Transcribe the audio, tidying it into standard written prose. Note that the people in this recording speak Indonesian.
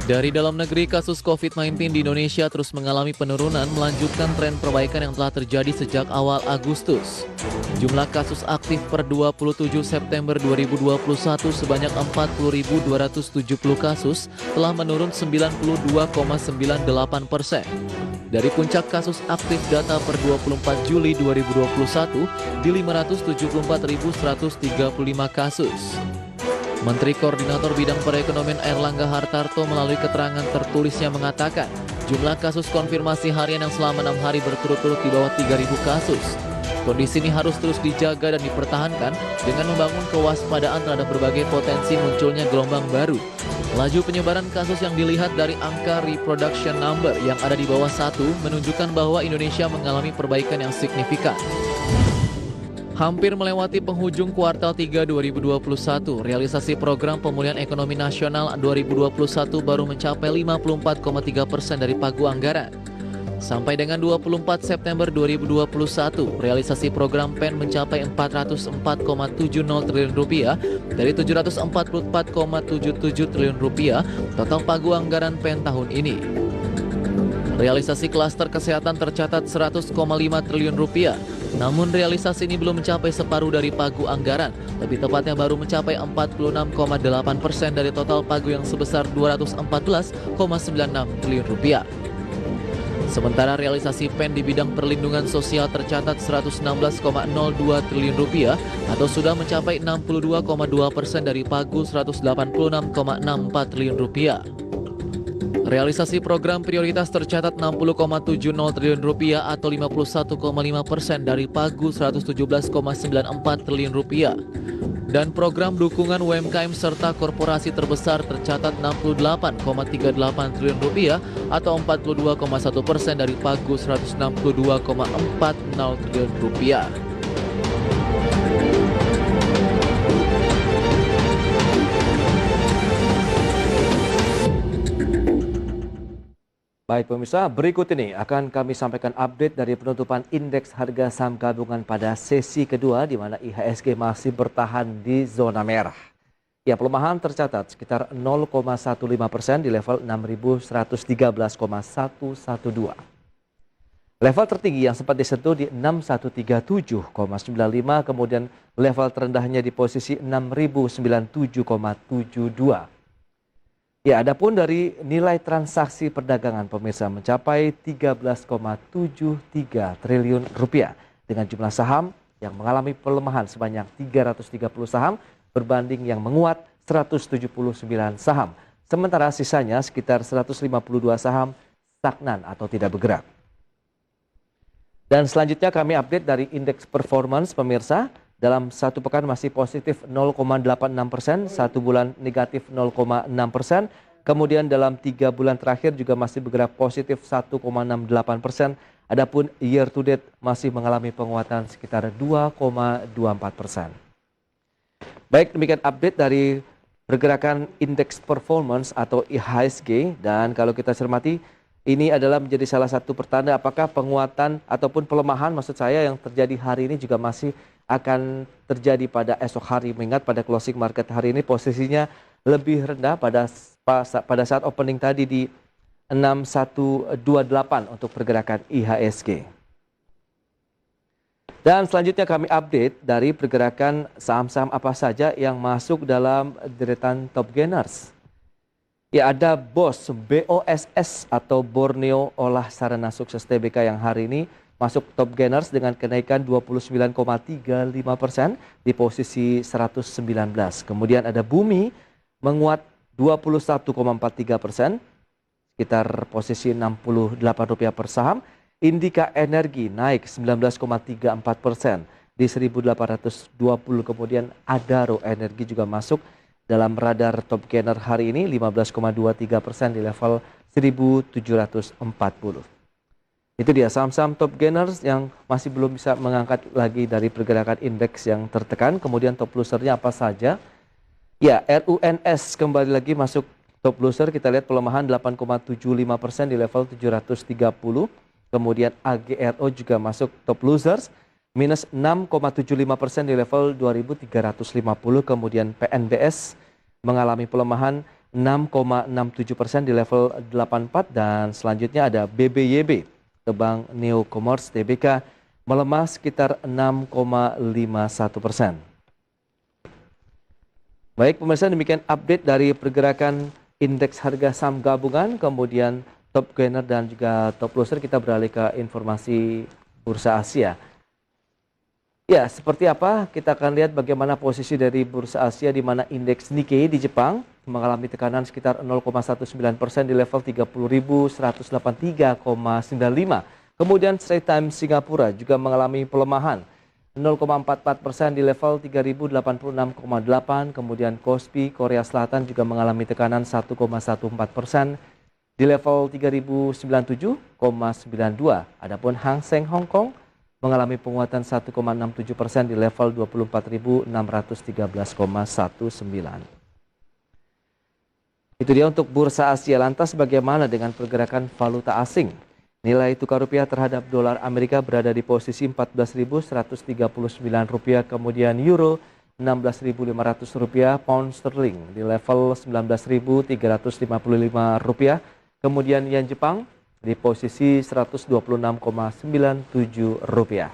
Dari dalam negeri, kasus COVID-19 di Indonesia terus mengalami penurunan melanjutkan tren perbaikan yang telah terjadi sejak awal Agustus. Jumlah kasus aktif per 27 September 2021 sebanyak 40.270 kasus telah menurun 92,98%. Dari puncak kasus aktif data per 24 Juli 2021 di 574.135 kasus. Menteri Koordinator Bidang Perekonomian Airlangga Hartarto melalui keterangan tertulisnya mengatakan jumlah kasus konfirmasi harian yang selama 6 hari berturut-turut di bawah 3.000 kasus. Kondisi ini harus terus dijaga dan dipertahankan dengan membangun kewaspadaan terhadap berbagai potensi munculnya gelombang baru. Laju penyebaran kasus yang dilihat dari angka reproduction number yang ada di bawah 1 menunjukkan bahwa Indonesia mengalami perbaikan yang signifikan. Hampir melewati penghujung kuartal 3 2021, realisasi program pemulihan ekonomi nasional 2021 baru mencapai 54,3% dari pagu anggaran. Sampai dengan 24 September 2021, realisasi program PEN mencapai 404,70 triliun rupiah dari 744,77 triliun rupiah total pagu anggaran PEN tahun ini. Realisasi klaster kesehatan tercatat 100,5 triliun rupiah. Namun realisasi ini belum mencapai separuh dari pagu anggaran, lebih tepatnya baru mencapai 46,8% dari total pagu yang sebesar 214,96 triliun rupiah. Sementara realisasi PEN di bidang perlindungan sosial tercatat 116,02 triliun rupiah atau sudah mencapai 62,2% dari pagu 186,64 triliun rupiah. Realisasi program prioritas tercatat 60,70 triliun rupiah atau 51,5% dari pagu 117,94 triliun rupiah. Dan program dukungan UMKM serta korporasi terbesar tercatat 68,38 triliun rupiah atau 42,1% dari pagu 162,40 triliun rupiah. Baik pemirsa, berikut ini akan kami sampaikan update dari penutupan indeks harga saham gabungan pada sesi kedua di mana IHSG masih bertahan di zona merah. Ya, pelemahan tercatat sekitar 0,15% di level 6.113,112. Level tertinggi yang sempat disentuh di 6.137,95, kemudian level terendahnya di posisi 6.097,72. Ya, adapun dari nilai transaksi perdagangan pemirsa mencapai 13,73 triliun rupiah dengan jumlah saham yang mengalami pelemahan sebanyak 330 saham berbanding yang menguat 179 saham. Sementara sisanya sekitar 152 saham stagnan atau tidak bergerak. Dan selanjutnya kami update dari indeks performance pemirsa. Dalam satu pekan masih positif 0,86%, satu bulan negatif 0,6%, kemudian dalam 3 bulan terakhir juga masih bergerak positif 1,68%, adapun year to date masih mengalami penguatan sekitar 2,24%. Baik, demikian update dari pergerakan indeks performance atau IHSG, dan kalau kita cermati ini adalah menjadi salah satu pertanda apakah penguatan ataupun pelemahan maksud saya yang terjadi hari ini juga masih akan terjadi pada esok hari, mengingat pada closing market hari ini posisinya lebih rendah pada saat opening tadi di 6128 untuk pergerakan IHSG. Dan selanjutnya kami update dari pergerakan saham-saham apa saja yang masuk dalam deretan top gainers. Ya, ada BOSS atau Borneo Olah Sarana Sukses Tbk yang hari ini masuk top gainers dengan kenaikan 29,35% di posisi 119. Kemudian ada Bumi menguat 21,43%, sekitar posisi Rp68 per saham. Indika Energi naik 19,34% di 1.820. Kemudian Adaro Energi juga masuk dalam radar top gainer hari ini 15,23% di level 1.740. Itu dia saham-saham top gainers yang masih belum bisa mengangkat lagi dari pergerakan indeks yang tertekan. Kemudian top losernya apa saja? Ya, RUNS kembali lagi masuk top loser. Kita lihat pelemahan 8,75% di level 730. Kemudian AGRO juga masuk top losers. Minus 6,75% di level 2.350. Kemudian PNBS mengalami pelemahan 6,67% di level 84, dan selanjutnya ada BBYB atau Bank Neo Commerce Tbk melemah sekitar 6,51%. Baik pemirsa, demikian update dari pergerakan indeks harga saham gabungan, kemudian top gainer dan juga top loser. Kita beralih ke informasi Bursa Asia. Ya, seperti apa? Kita akan lihat bagaimana posisi dari Bursa Asia, di mana indeks Nikkei di Jepang mengalami tekanan sekitar 0,19% di level 30.183,95. Kemudian Straits Times Singapura juga mengalami pelemahan 0,44% di level 3086,8. Kemudian Kospi Korea Selatan juga mengalami tekanan 1,14% di level 3097,92. Adapun Hang Seng Hong Kong mengalami penguatan 1,67% di level 24.613,19. Itu dia untuk Bursa Asia. Lantas bagaimana dengan pergerakan valuta asing? Nilai tukar rupiah terhadap dolar Amerika berada di posisi 14.139 rupiah, kemudian euro 16.500 rupiah, pound sterling di level 19.355 rupiah, kemudian yen Jepang di posisi 126,97 rupiah.